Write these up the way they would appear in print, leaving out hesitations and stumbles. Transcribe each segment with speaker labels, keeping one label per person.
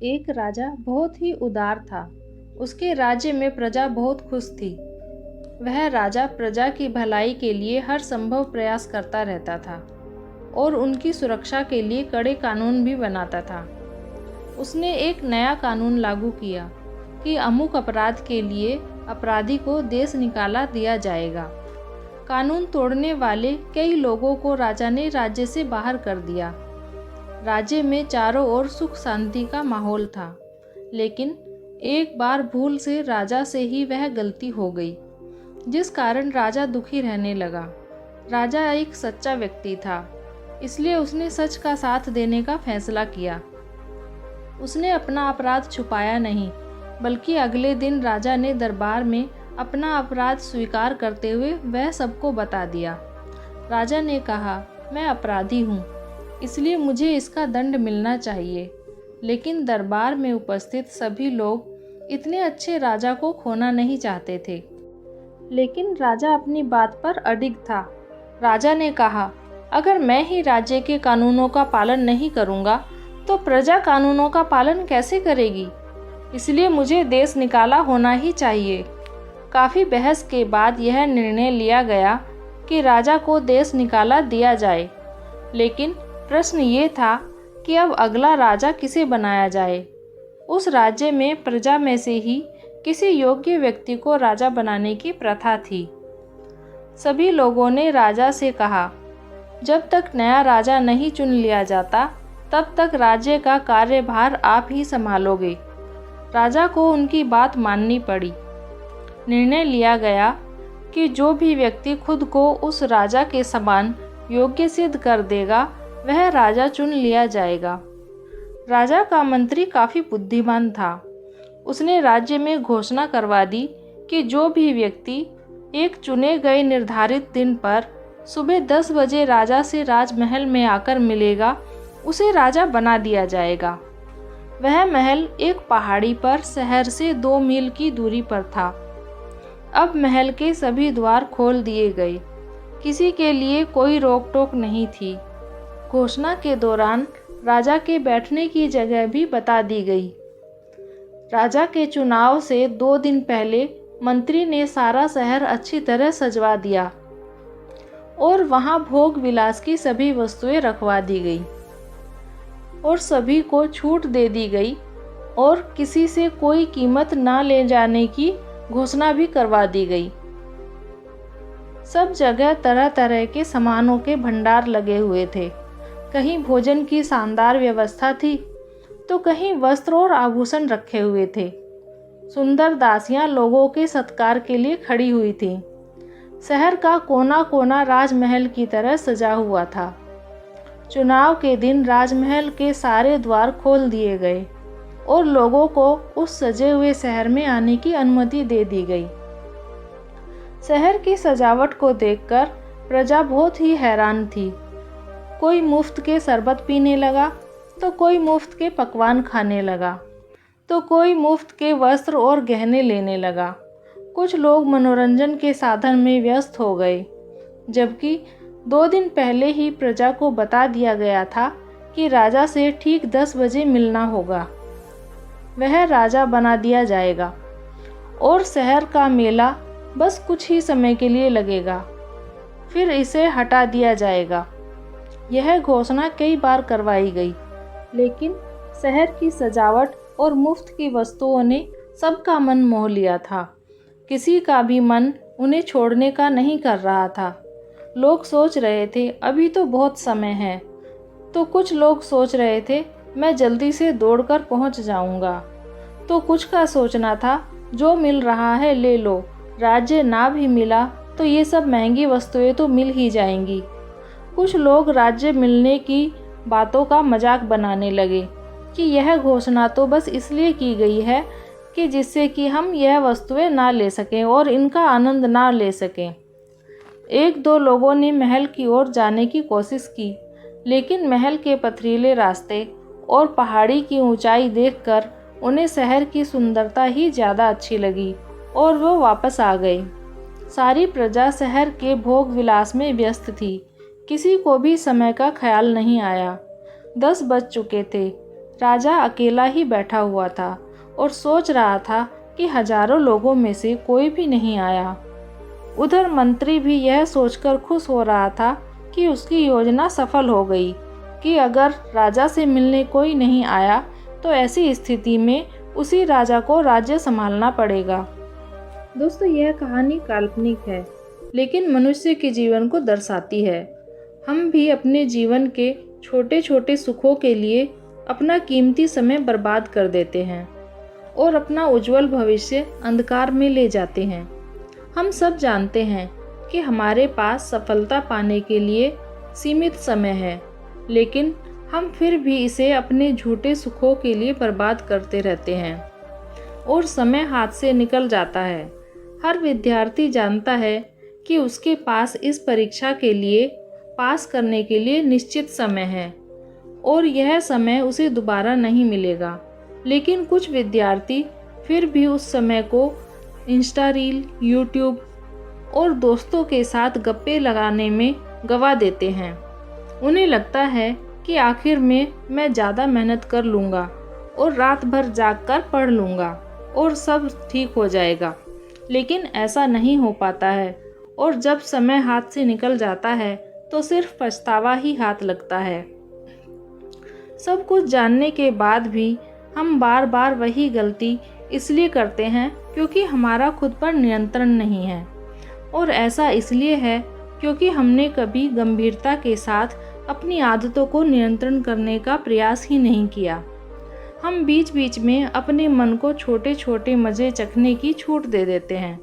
Speaker 1: एक राजा बहुत ही उदार था। उसके राज्य में प्रजा बहुत खुश थी। वह राजा प्रजा की भलाई के लिए हर संभव प्रयास करता रहता था और उनकी सुरक्षा के लिए कड़े कानून भी बनाता था। उसने एक नया कानून लागू किया कि अमुक अपराध के लिए अपराधी को देश निकाला दिया जाएगा। कानून तोड़ने वाले कई लोगों को राजा ने राज्य से बाहर कर दिया। राज्य में चारों ओर सुख शांति का माहौल था, लेकिन एक बार भूल से राजा से ही वह गलती हो गई, जिस कारण राजा दुखी रहने लगा। राजा एक सच्चा व्यक्ति था, इसलिए उसने सच का साथ देने का फैसला किया। उसने अपना अपराध छुपाया नहीं, बल्कि अगले दिन राजा ने दरबार में अपना अपराध स्वीकार करते हुए वह सबको बता दिया। राजा ने कहा, मैं अपराधी हूँ, इसलिए मुझे इसका दंड मिलना चाहिए। लेकिन दरबार में उपस्थित सभी लोग इतने अच्छे राजा को खोना नहीं चाहते थे। लेकिन राजा अपनी बात पर अडिग था। राजा ने कहा, अगर मैं ही राज्य के कानूनों का पालन नहीं करूँगा तो प्रजा कानूनों का पालन कैसे करेगी? इसलिए मुझे देश निकाला होना ही चाहिए। काफ़ी बहस के बाद यह निर्णय लिया गया कि राजा को देश निकाला दिया जाए। लेकिन प्रश्न ये था कि अब अगला राजा किसे बनाया जाए। उस राज्य में प्रजा में से ही किसी योग्य व्यक्ति को राजा बनाने की प्रथा थी। सभी लोगों ने राजा से कहा, जब तक नया राजा नहीं चुन लिया जाता, तब तक राज्य का कार्यभार आप ही संभालोगे। राजा को उनकी बात माननी पड़ी। निर्णय लिया गया कि जो भी व्यक्ति खुद को उस राजा के समान योग्य सिद्ध कर देगा, वह राजा चुन लिया जाएगा। राजा का मंत्री काफ़ी बुद्धिमान था। उसने राज्य में घोषणा करवा दी कि जो भी व्यक्ति एक चुने गए निर्धारित दिन पर सुबह 10 बजे राजा से राजमहल में आकर मिलेगा, उसे राजा बना दिया जाएगा। वह महल एक पहाड़ी पर शहर से 2 मील की दूरी पर था। अब महल के सभी द्वार खोल दिए गए। किसी के लिए कोई रोक टोक नहीं थी। घोषणा के दौरान राजा के बैठने की जगह भी बता दी गई। राजा के चुनाव से 2 दिन पहले मंत्री ने सारा शहर अच्छी तरह सजवा दिया और वहां भोग विलास की सभी वस्तुएं रखवा दी गई और सभी को छूट दे दी गई और किसी से कोई कीमत ना ले जाने की घोषणा भी करवा दी गई। सब जगह तरह तरह के सामानों के भंडार लगे हुए थे। कहीं भोजन की शानदार व्यवस्था थी तो कहीं वस्त्र और आभूषण रखे हुए थे। सुंदर दासियां लोगों के सत्कार के लिए खड़ी हुई थीं। शहर का कोना कोना राजमहल की तरह सजा हुआ था। चुनाव के दिन राजमहल के सारे द्वार खोल दिए गए और लोगों को उस सजे हुए शहर में आने की अनुमति दे दी गई। शहर की सजावट को देखकर प्रजा बहुत ही हैरान थी। कोई मुफ्त के शरबत पीने लगा तो कोई मुफ्त के पकवान खाने लगा तो कोई मुफ्त के वस्त्र और गहने लेने लगा। कुछ लोग मनोरंजन के साधन में व्यस्त हो गए, जबकि 2 दिन पहले ही प्रजा को बता दिया गया था कि राजा से ठीक 10 बजे मिलना होगा। वह राजा बना दिया जाएगा और शहर का मेला बस कुछ ही समय के लिए लगेगा, फिर इसे हटा दिया जाएगा। यह घोषणा कई बार करवाई गई, लेकिन शहर की सजावट और मुफ्त की वस्तुओं ने सबका मन मोह लिया था। किसी का भी मन उन्हें छोड़ने का नहीं कर रहा था। लोग सोच रहे थे अभी तो बहुत समय है, तो कुछ लोग सोच रहे थे मैं जल्दी से दौड़कर पहुंच जाऊंगा, तो कुछ का सोचना था जो मिल रहा है ले लो, राज्य ना भी मिला तो ये सब महंगी वस्तुएं तो मिल ही जाएंगी। कुछ लोग राज्य मिलने की बातों का मजाक बनाने लगे कि यह घोषणा तो बस इसलिए की गई है कि जिससे कि हम यह वस्तुएं ना ले सकें और इनका आनंद ना ले सकें। 1-2 लोगों ने महल की ओर जाने की कोशिश की, लेकिन महल के पथरीले रास्ते और पहाड़ी की ऊंचाई देखकर उन्हें शहर की सुंदरता ही ज़्यादा अच्छी लगी और वो वापस आ गए। सारी प्रजा शहर के भोग विलास में व्यस्त थी। किसी को भी समय का ख्याल नहीं आया। 10 बज चुके थे। राजा अकेला ही बैठा हुआ था और सोच रहा था कि हजारों लोगों में से कोई भी नहीं आया। उधर मंत्री भी यह सोचकर खुश हो रहा था कि उसकी योजना सफल हो गई कि अगर राजा से मिलने कोई नहीं आया तो ऐसी स्थिति में उसी राजा को राज्य संभालना पड़ेगा। दोस्तों, यह कहानी काल्पनिक है लेकिन मनुष्य के जीवन को दर्शाती है। हम भी अपने जीवन के छोटे छोटे सुखों के लिए अपना कीमती समय बर्बाद कर देते हैं और अपना उज्जवल भविष्य अंधकार में ले जाते हैं। हम सब जानते हैं कि हमारे पास सफलता पाने के लिए सीमित समय है, लेकिन हम फिर भी इसे अपने झूठे सुखों के लिए बर्बाद करते रहते हैं और समय हाथ से निकल जाता है। हर विद्यार्थी जानता है कि उसके पास इस परीक्षा के लिए पास करने के लिए निश्चित समय है और यह समय उसे दोबारा नहीं मिलेगा, लेकिन कुछ विद्यार्थी फिर भी उस समय को इंस्टा रील, यूट्यूब और दोस्तों के साथ गप्पे लगाने में गवा देते हैं। उन्हें लगता है कि आखिर में मैं ज़्यादा मेहनत कर लूँगा और रात भर जागकर पढ़ लूँगा और सब ठीक हो जाएगा, लेकिन ऐसा नहीं हो पाता है और जब समय हाथ से निकल जाता है तो सिर्फ पछतावा ही हाथ लगता है। सब कुछ जानने के बाद भी हम बार बार वही गलती इसलिए करते हैं क्योंकि हमारा खुद पर नियंत्रण नहीं है, और ऐसा इसलिए है क्योंकि हमने कभी गंभीरता के साथ अपनी आदतों को नियंत्रण करने का प्रयास ही नहीं किया। हम बीच बीच में अपने मन को छोटे छोटे मज़े चखने की छूट दे देते हैं,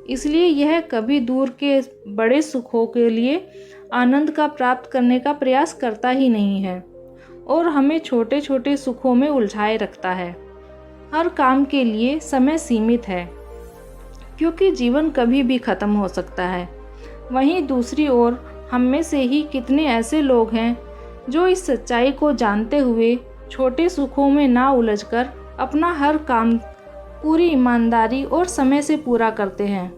Speaker 1: इसलिए यह कभी दूर के बड़े सुखों के लिए आनंद का प्राप्त करने का प्रयास करता ही नहीं है और हमें छोटे छोटे सुखों में उलझाए रखता है। हर काम के लिए समय सीमित है क्योंकि जीवन कभी भी ख़त्म हो सकता है। वहीं दूसरी ओर हम में से ही कितने ऐसे लोग हैं जो इस सच्चाई को जानते हुए छोटे सुखों में ना उलझकर अपना हर काम पूरी ईमानदारी और समय से पूरा करते हैं।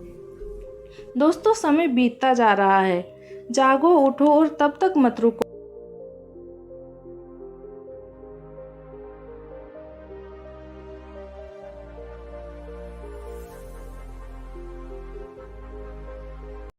Speaker 1: दोस्तों, समय बीतता जा रहा है। जागो, उठो और तब तक मत रुको।